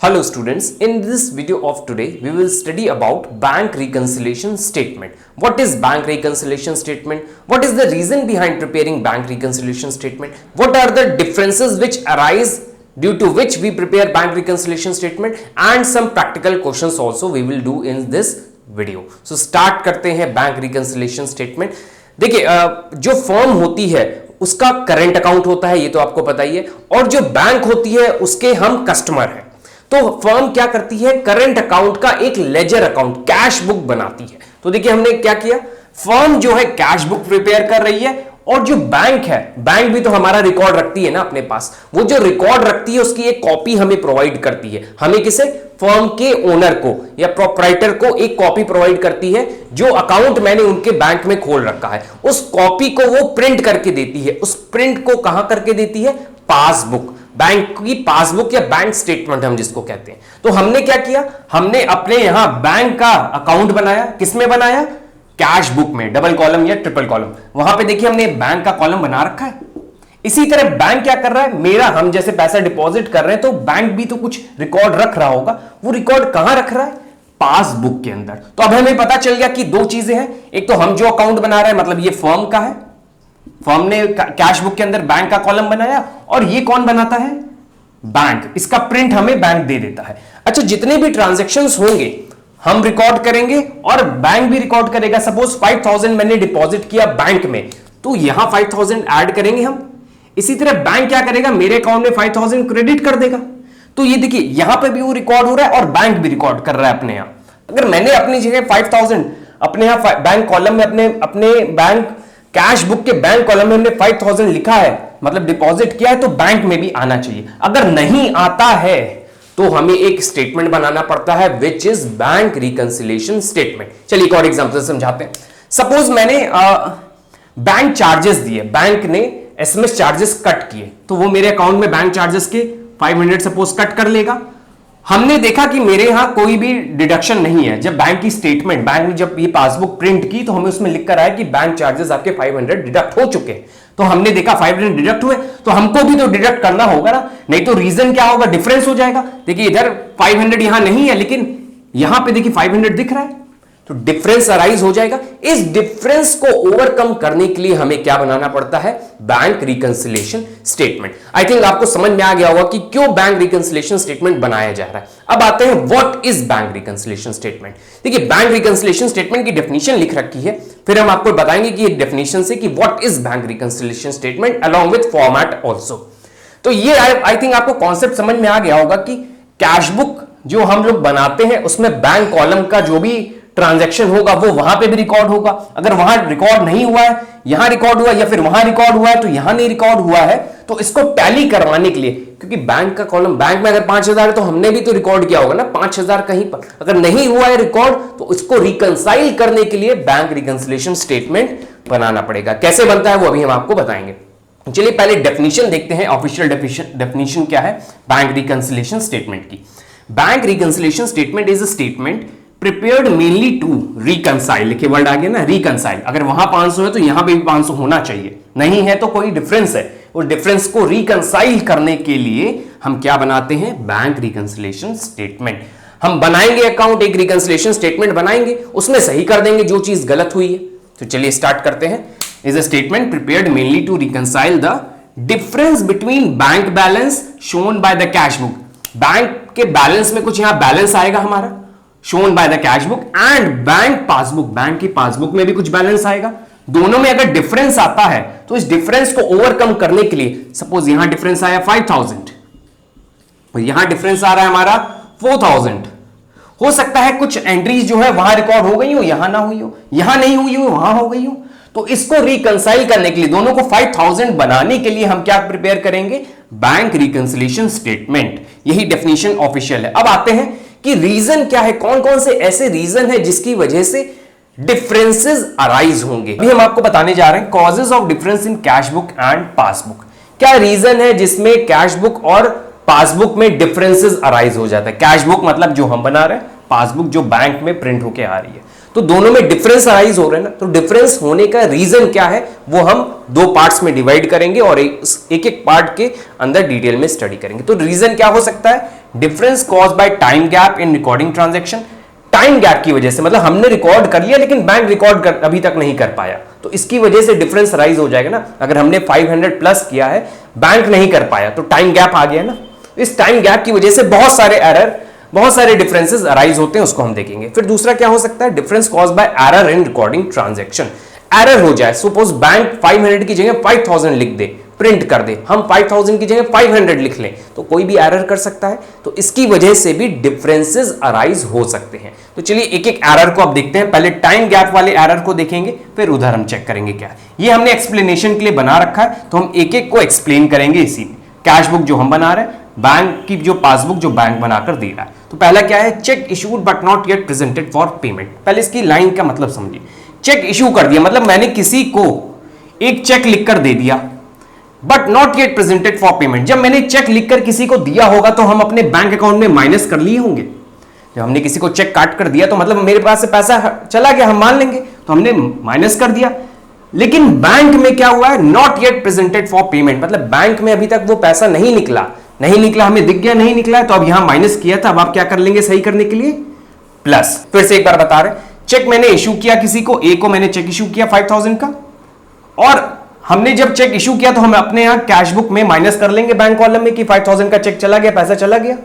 Hello students, in this video of today, we will study about bank reconciliation statement. What is bank reconciliation statement? What is the reason behind preparing bank reconciliation statement? What are the differences which arise due to which we prepare bank reconciliation statement? And some practical questions also we will do in this video. So start करते हैं bank reconciliation statement. देखिए जो firm होती है उसका current account होता है, ये तो आपको पता ही है, और जो बैंक होती है उसके हम कस्टमर हैं। तो फर्म क्या करती है, करंट अकाउंट का एक लेजर अकाउंट कैश बुक बनाती है। तो देखिए हमने क्या किया, फर्म जो है कैश बुक प्रिपेयर कर रही है, और जो बैंक है, बैंक भी तो हमारा रिकॉर्ड रखती है ना अपने पास, वो जो रिकॉर्ड रखती है उसकी एक कॉपी हमें प्रोवाइड करती है। हमें किसे, फर्म के ओनर को या प्रोप्राइटर को एक कॉपी प्रोवाइड करती है जो अकाउंट मैंने उनके बैंक में खोल रखा है। उस कॉपी को वो प्रिंट करके देती है। उस प्रिंट को कहां करके देती है, पासबुक, बैंक की पासबुक या बैंक स्टेटमेंट हम जिसको कहते हैं। तो हमने क्या किया, हमने अपने यहां बैंक का अकाउंट बनाया। किसमें बनाया, कैश बुक में, डबल कॉलम या ट्रिपल कॉलम। वहां पे देखिए हमने बैंक का कॉलम बना रखा है। इसी तरह बैंक क्या कर रहा है, मेरा हम जैसे पैसा डिपॉजिट कर रहे हैं तो बैंक भी तो कुछ रिकॉर्ड रख रहा होगा। वो रिकॉर्ड कहां रख रहा है, पासबुक के अंदर। तो अब हमें पता चल गया कि दो चीजें हैं, एक तो हम जो अकाउंट बना रहे हैं मतलब ये फर्म का है, फर्म ने कैश बुक के अंदर बैंक का कॉलम बनाया, और ये कौन बनाता है, बैंक। इसका प्रिंट हमें बैंक दे देता है। अच्छा, जितने भी ट्रांजैक्शंस होंगे हम रिकॉर्ड करेंगे और बैंक भी रिकॉर्ड करेगा। सपोज 5000 मैंने डिपॉजिट किया बैंक में, तो यहां 5000 ऐड करेंगे हम। इसी तरह बैंक क्या करेगा, मेरे अकाउंट में 5000 क्रेडिट कर देगा। तो ये देखिए यहां पे भी वो रिकॉर्ड हो रहा है और बैंक भी रिकॉर्ड कर रहा है अपने यहां। अगर मैंने अपनी जगह 5000 अपने यहां बैंक कॉलम में अपने बैंक कैश बुक के बैंक कॉलम में हमने 5000 लिखा है, मतलब डिपॉजिट किया है, तो बैंक में भी आना चाहिए। अगर नहीं आता है तो हमें एक स्टेटमेंट बनाना पड़ता है which is bank reconciliation statement. चलिए एक और एग्जांपल समझाते हैं। सपोज मैंने बैंक चार्जेस दिए, बैंक ने एसएमएस चार्जेस कट किए, तो वो मेरे अकाउंट में बैंक चार्जेस के 500 सपोज कट कर लेगा। हमने देखा कि मेरे यहां कोई भी डिडक्शन नहीं है। जब बैंक की स्टेटमेंट, बैंक ने जब ये पासबुक प्रिंट की तो हमें उसमें लिख कर आया कि बैंक चार्जेस आपके 500 डिडक्ट हो चुके हैं। तो हमने देखा 500 डिडक्ट हुए, तो हमको भी तो डिडक्ट करना होगा ना, नहीं तो रीजन क्या होगा, डिफरेंस हो जाएगा। देखिए इधर 500 यहां नहीं है, लेकिन यहां पे देखिए 500 दिख रहा है, तो डिफरेंस अराइज हो जाएगा। इस डिफरेंस को ओवरकम करने के लिए हमें क्या बनाना पड़ता है, bank reconciliation statement. I think आपको समझ में आ गया होगा कि क्यों बैंक रिकंसिलिएशन स्टेटमेंट बनाया जा रहा है। अब आते हैं what is bank reconciliation statement. देखिए बैंक रिकंसिलिएशन स्टेटमेंट की डेफिनेशन लिख रखी है, फिर हम आपको बताएंगे कि डेफिनेशन से कि what is bank reconciliation statement along with format also. तो ये आई थिंक आपको कॉन्सेप्ट समझ में आ गया होगा कि कैश बुक जो हम लोग बनाते हैं उसमें बैंक कॉलम का जो भी ट्रांजैक्शन होगा वो वहां पे भी रिकॉर्ड होगा। अगर वहां रिकॉर्ड नहीं हुआ है, यहां रिकॉर्ड हुआ, या फिर वहां रिकॉर्ड हुआ है तो यहां नहीं रिकॉर्ड हुआ है, तो इसको टैली करवाने के लिए, क्योंकि बैंक का कॉलम, बैंक में अगर 5000 है तो हमने भी तो रिकॉर्ड किया होगा ना 5000 कहीं पर। अगर नहीं हुआ है रिकॉर्ड तो इसको रिकंसाइल करने के लिए बैंक रिकंसिलिएशन स्टेटमेंट बनाना पड़ेगा। कैसे बनता है वो अभी हम आपको बताएंगे। चलिए पहले डेफिनेशन देखते हैं। ऑफिशियल डेफिनेशन क्या है बैंक रिकंसिलिएशन स्टेटमेंट की। Bank reconciliation statement is a statement prepared mainly to reconcile. लिखे वर्ड आ गया ना, रिकंसाइल। अगर वहां 500 है तो यहां पे भी 500 होना चाहिए, नहीं है तो कोई डिफरेंस है, उस डिफरेंस को रिकंसाइल करने के लिए हम क्या बनाते हैं, बैंक रिकंसिलिएशन स्टेटमेंट। हम बनाएंगे अकाउंट, एक रिकंसिलिएशन स्टेटमेंट बनाएंगे, उसमें सही कर देंगे जो चीज गलत हुई है। तो चलिए स्टार्ट करते हैं। Is a statement prepared mainly to reconcile the difference between bank balance shown by the cash book. Bank के बैलेंस में कुछ यहां बैलेंस आएगा हमारा, shown by the cash book, and bank passbook, bank की पासबुक में भी कुछ बैलेंस आएगा। दोनों में अगर डिफरेंस आता है तो इस डिफरेंस को ओवरकम करने के लिए, सपोज यहां डिफरेंस आया 5000 और यहां डिफरेंस आ रहा है हमारा 4000। हो सकता है कुछ एंट्रीज जो है वहां रिकॉर्ड हो गई हो, यहां ना हुई हो, यहां नहीं हुई हो, वहां हो गई हो। तो इसको रिकंसाइल करने के लिए, दोनों को 5000 बनाने के लिए हम क्या प्रिपेयर करेंगे, बैंक रिकंसिलिएशन स्टेटमेंट। यही डेफिनेशन ऑफिशियल है। अब आते हैं कि रीजन क्या है, कौन कौन से ऐसे रीजन है जिसकी वजह से डिफरेंसेस अराइज होंगे। अभी हम आपको बताने जा रहे हैं causes of difference in cash book and passbook. क्या रीजन है जिसमें कैश बुक और पासबुक में डिफरेंसेस अराइज हो जाता है। कैश बुक मतलब जो हम बना रहे हैं, पासबुक जो बैंक में प्रिंट होके आ रही है, तो दोनों में डिफरेंस अराइज हो रहे हैं ना। तो डिफरेंस होने का रीजन क्या है वो हम दो पार्ट्स में डिवाइड करेंगे और एक एक पार्ट के अंदर डिटेल में स्टडी करेंगे। तो रीजन क्या हो सकता है, difference cause by time gap in recording transaction, time gap की वजह से, मतलब हमने रिकॉर्ड कर लिया लेकिन बैंक रिकॉर्ड अभी तक नहीं कर पाया, तो इसकी वजह से डिफरेंस राइज हो जाएगा ना। अगर हमने 500 प्लस किया है, बैंक नहीं कर पाया, तो टाइम गैप आ गया ना। इस टाइम गैप की वजह से बहुत सारे एरर, बहुत सारे डिफरेंसेस अराइज होते हैं, उसको हम देखेंगे। फिर दूसरा क्या हो सकता है, difference cause by error in recording transaction. Error हो जाए, सपोज बैंक 500 की जगह 5000 लिख दे, प्रिंट कर दे, हम 5000 की जगह 500 लिख लें, तो कोई भी एरर कर सकता है, तो इसकी वजह से भी डिफरेंसेस अराइज हो सकते हैं। तो चलिए एक एक एरर को अब देखते हैं। पहले टाइम गैप वाले एरर को देखेंगे, फिर उधर हम चेक करेंगे क्या है। ये हमने एक्सप्लेनेशन के लिए बना रखा है, तो हम एक एक को एक्सप्लेन करेंगे इसी में। कैश बुक जो हम बना रहे हैं, बैंक की जो पासबुक जो बैंक बनाकर दे रहा है। तो पहला क्या है, check issued but not yet presented for payment. पहले इसकी लाइन का मतलब समझिए। चेक इशू कर दिया मतलब मैंने किसी को एक चेक लिखकर दे दिया, but not yet presented for payment. जब मैंने चेक लिखकर किसी को दिया होगा तो हम अपने बैंक अकाउंट में माइनस कर लिए होंगे। जब हमने किसी को चेक काट कर दिया तो मतलब मेरे पास से पैसा चला गया, हम मान लेंगे, तो हमने माइनस कर दिया। लेकिन बैंक में क्या हुआ है, not yet presented for payment, मतलब बैंक में अभी तक वो पैसा नहीं निकला, हमें दिख गया नहीं निकला है, तो अब यहां माइनस किया था, अब आप क्या कर लेंगे सही करने के लिए, प्लस। फिर से एक बार बता रहे, चेक मैंने इशू किया किसी को, ए को मैंने चेक इशू किया 5000 का, और हमने जब चेक इशू किया तो हम अपने यहां कैश बुक में माइनस कर लेंगे बैंक कॉलम में कि 5000 का चेक चला गया, पैसा चला गया।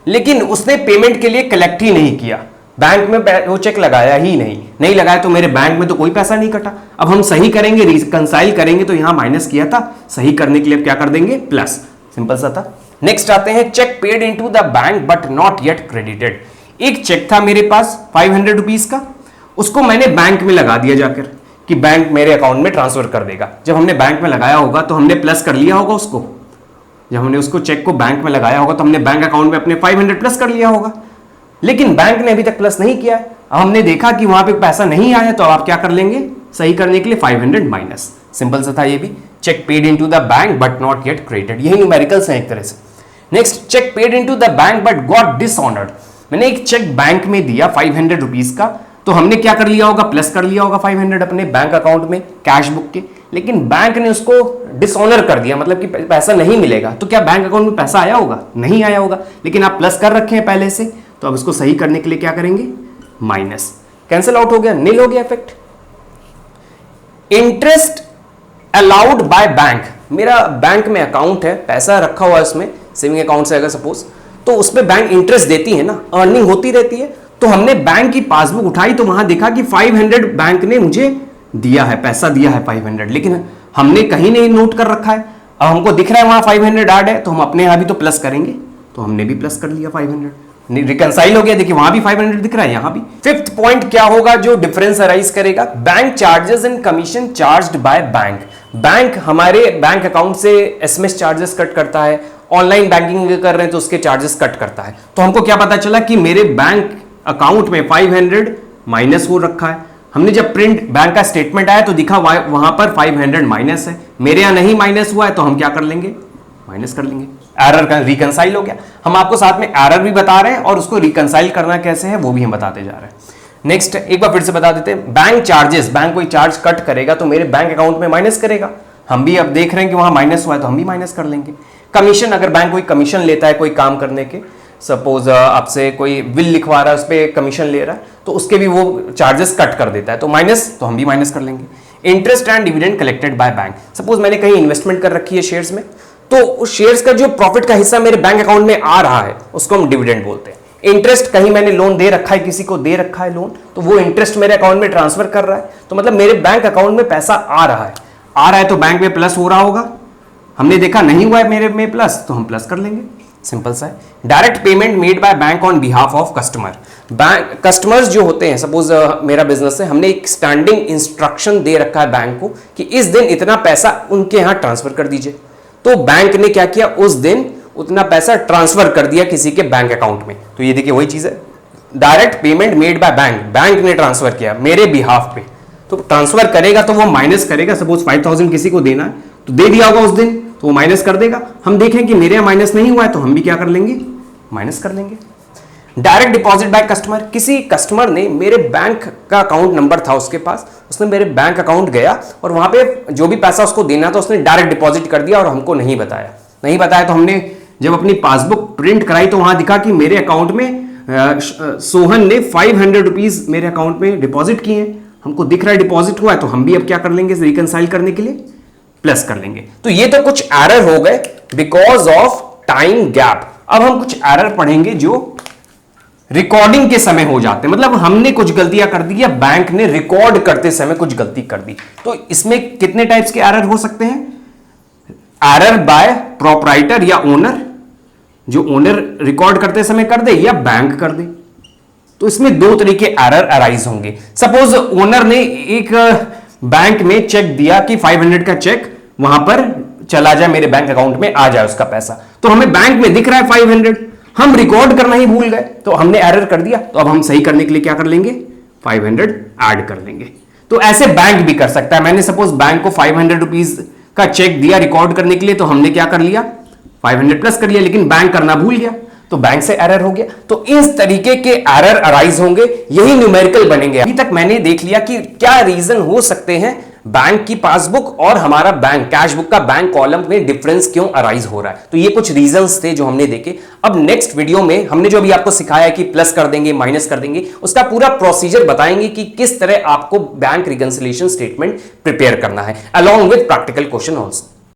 लेकिन उसने पेमेंट के लिए कलेक्ट ही नहीं किया, बैंक में वो चेक लगाया ही नहीं लगाया, तो मेरे बैंक में तो कोई पैसा नहीं कटा। अब हम सही करेंगे, रिकंसाइल करेंगे, तो यहां माइनस किया था, सही करने के लिए क्या कर देंगे, प्लस। सिंपल सा था। नेक्स्ट आते हैं, cheque paid into the bank but not yet credited. एक चेक था मेरे पास 500 रुपीज का, उसको मैंने बैंक में लगा दिया जाकर कि बैंक मेरे अकाउंट में ट्रांसफर कर देगा। जब हमने बैंक में लगाया होगा तो हमने प्लस कर लिया होगा उसको, जब हमने उसको चेक को बैंक में लगाया होगा तो हमने बैंक अकाउंट में अपने 500 प्लस कर लिया होगा। लेकिन बैंक ने अभी तक प्लस नहीं किया है, अब हमने देखा कि वहां पे पैसा नहीं आया, तो आप क्या कर लेंगे सही करने के लिए 500 माइनस। सिंपल सा था ये भी। Cheque paid into the bank but not yet credited, यही न्यूमेरिकल्स हैं एक तरह से। Next, cheque paid into the bank but got dishonoured. मैंने एक चेक बैंक में दिया 500 रुपीज का, तो हमने क्या कर लिया होगा, प्लस कर लिया होगा 500 अपने बैंक अकाउंट में कैश बुक के, लेकिन बैंक ने उसको डिसऑनर कर दिया, मतलब कि पैसा नहीं मिलेगा। तो क्या बैंक अकाउंट में पैसा आया होगा, नहीं आया होगा, लेकिन आप प्लस कर रखे हैं पहले से, तो अब इसको सही करने के लिए क्या करेंगे, माइनस। कैंसिल आउट हो गया, नील हो गया effect. Interest allowed by bank, मेरा बैंक में अकाउंट है, पैसा रखा हुआ है उसमें, सेविंग अकाउंट से अगर सपोज, तो उसमें बैंक इंटरेस्ट देती है ना, अर्निंग होती रहती है। तो हमने बैंक की पासबुक उठाई तो वहां देखा कि 500 बैंक ने मुझे दिया है, पैसा दिया है 500, लेकिन हमने कहीं नहीं नोट कर रखा है। अब हमको दिख रहा है वहां 500 ऐड है, तो हम अपने यहां भी तो प्लस करेंगे, तो हमने भी प्लस कर लिया 500, रिकंसाइल हो गया। देखिए वहां भी 500 दिख रहा है, यहां भी। फिफ्थ पॉइंट क्या होगा जो डिफरेंस अराइज करेगा, bank charges and commission charged by bank. Bank हमारे बैंक अकाउंट से एसएमएस चार्जेस कट करता है, ऑनलाइन बैंकिंग कर रहे हैं तो उसके चार्जेस कट करता है। तो हमको क्या पता चला कि मेरे बैंक अकाउंट में 500 माइनस हो रखा है। हमने जब प्रिंट बैंक का स्टेटमेंट आया तो दिखा वहां पर 500 माइनस है, मेरे यहां नहीं माइनस हुआ है, तो हम क्या कर लेंगे, माइनस कर लेंगे। एरर का रिकंसाइल हो गया। हम आपको साथ में एरर भी बता रहे हैं और उसको रिकंसाइल करना कैसे है वो भी हम बताते जा रहे हैं। नेक्स्ट एक बार फिर से बता देते हैं, बैंक चार्जेस, बैंक कोई चार्ज कट करेगा तो मेरे बैंक अकाउंट में माइनस करेगा। हम भी अब देख रहे हैं कि वहां माइनस हुआ है तो हम भी माइनस कर लेंगे। कमीशन, अगर बैंक कोई कमीशन लेता है कोई काम करने के, सपोज आपसे कोई बिल लिखवा रहा है, उस पर कमीशन ले रहा है, तो उसके भी वो चार्जेस कट कर देता है, तो माइनस, तो हम भी माइनस कर लेंगे। Interest and dividend collected by bank, suppose मैंने कहीं इन्वेस्टमेंट कर रखी है शेयर्स में, तो उस शेयर्स का जो प्रॉफिट का हिस्सा मेरे बैंक अकाउंट में आ रहा है उसको हम डिविडेंड बोलते हैं। इंटरेस्ट, कहीं मैंने लोन दे रखा है, किसी को दे रखा है लोन, तो वो इंटरेस्ट मेरे अकाउंट में ट्रांसफर कर रहा है, तो मतलब मेरे बैंक अकाउंट में पैसा आ रहा है, तो बैंक में प्लस हो रहा होगा। हमने देखा नहीं हुआ है मेरे में प्लस, तो हम प्लस कर लेंगे। सिंपल सा है। Direct payment made by bank on behalf of customer, bank customers जो होते हैं, सपोज मेरा बिजनेस है, हमने एक स्टैंडिंग इंस्ट्रक्शन दे रखा है बैंक को कि इस दिन इतना पैसा उनके यहां ट्रांसफर कर दीजिए, तो बैंक ने क्या किया, उस दिन उतना पैसा ट्रांसफर कर दिया किसी के बैंक अकाउंट में। तो ये देखिए वही चीज है, direct payment made by bank, bank ने ट्रांसफर किया मेरे बिहाफ पे, तो ट्रांसफर करेगा तो वो माइनस करेगा। सपोज 5000 किसी को देना है तो दे दिया होगा उस दिन, तो वो माइनस कर देगा। हम देखें कि मेरे यहां माइनस नहीं हुआ है तो हम भी क्या कर लेंगे, माइनस कर लेंगे। डायरेक्ट डिपॉजिट बाय कस्टमर, किसी कस्टमर ने मेरे बैंक का अकाउंट नंबर था उसके पास, उसने मेरे बैंक अकाउंट गया और वहां पे जो भी पैसा उसको देना था उसने डायरेक्ट डिपॉजिट कर दिया और हमको नहीं बताया तो हमने जब अपनी पासबुक प्रिंट कराई तो वहां दिखा कि मेरे अकाउंट में सोहन ने 500 रुपीज मेरे अकाउंट में डिपॉजिट किए हैं। हमको दिख रहा है डिपॉजिट हुआ है, तो हम भी अब क्या कर लेंगे रिकंसाइल करने के लिए प्लस कर लेंगे। तो ये तो कुछ एरर हो गए बिकॉज ऑफ टाइम गैप। अब हम कुछ एरर पढ़ेंगे जो रिकॉर्डिंग के समय हो जाते हैं, मतलब हमने कुछ गलतियां कर दी या बैंक ने रिकॉर्ड करते समय कुछ गलती कर दी। तो इसमें कितने टाइप्स के एरर हो सकते हैं? एरर बाय प्रोपराइटर या ओनर, जो ओनर रिकॉर्ड करते समय कर दे या बैंक कर दे। तो इसमें दो तरीके एरर अराइज होंगे। सपोज ओनर ने एक बैंक में चेक दिया कि 500 का चेक वहां पर चला जाए, मेरे बैंक अकाउंट में आ जाए उसका पैसा, तो हमें बैंक में दिख रहा है 500, हम रिकॉर्ड करना ही भूल गए तो हमने एरर कर दिया। तो अब हम सही करने के लिए क्या कर लेंगे 500 ऐड कर लेंगे। तो ऐसे बैंक भी कर सकता है। मैंने सपोज बैंक को 500 रुपीज का चेक दिया रिकॉर्ड करने के लिए, तो हमने क्या कर लिया 500 प्लस कर लिया, लेकिन बैंक करना भूल गया तो बैंक से एरर हो गया। तो इस तरीके के एरर अराइज होंगे, यही न्यूमेरिकल बनेंगे। अभी तक मैंने देख लिया कि क्या रीजन हो सकते हैं बैंक की पासबुक और हमारा बैंक कैश बुक का बैंक कॉलम में डिफरेंस क्यों अराइज हो रहा है। तो ये कुछ रीजंस थे जो हमने देखे। अब नेक्स्ट वीडियो में हमने जो अभी आपको सिखाया कि प्लस कर देंगे माइनस कर देंगे, उसका पूरा प्रोसीजर बताएंगे कि किस तरह आपको बैंक रिकंसिलिएशन स्टेटमेंट प्रिपेयर करना है, along with practical question also.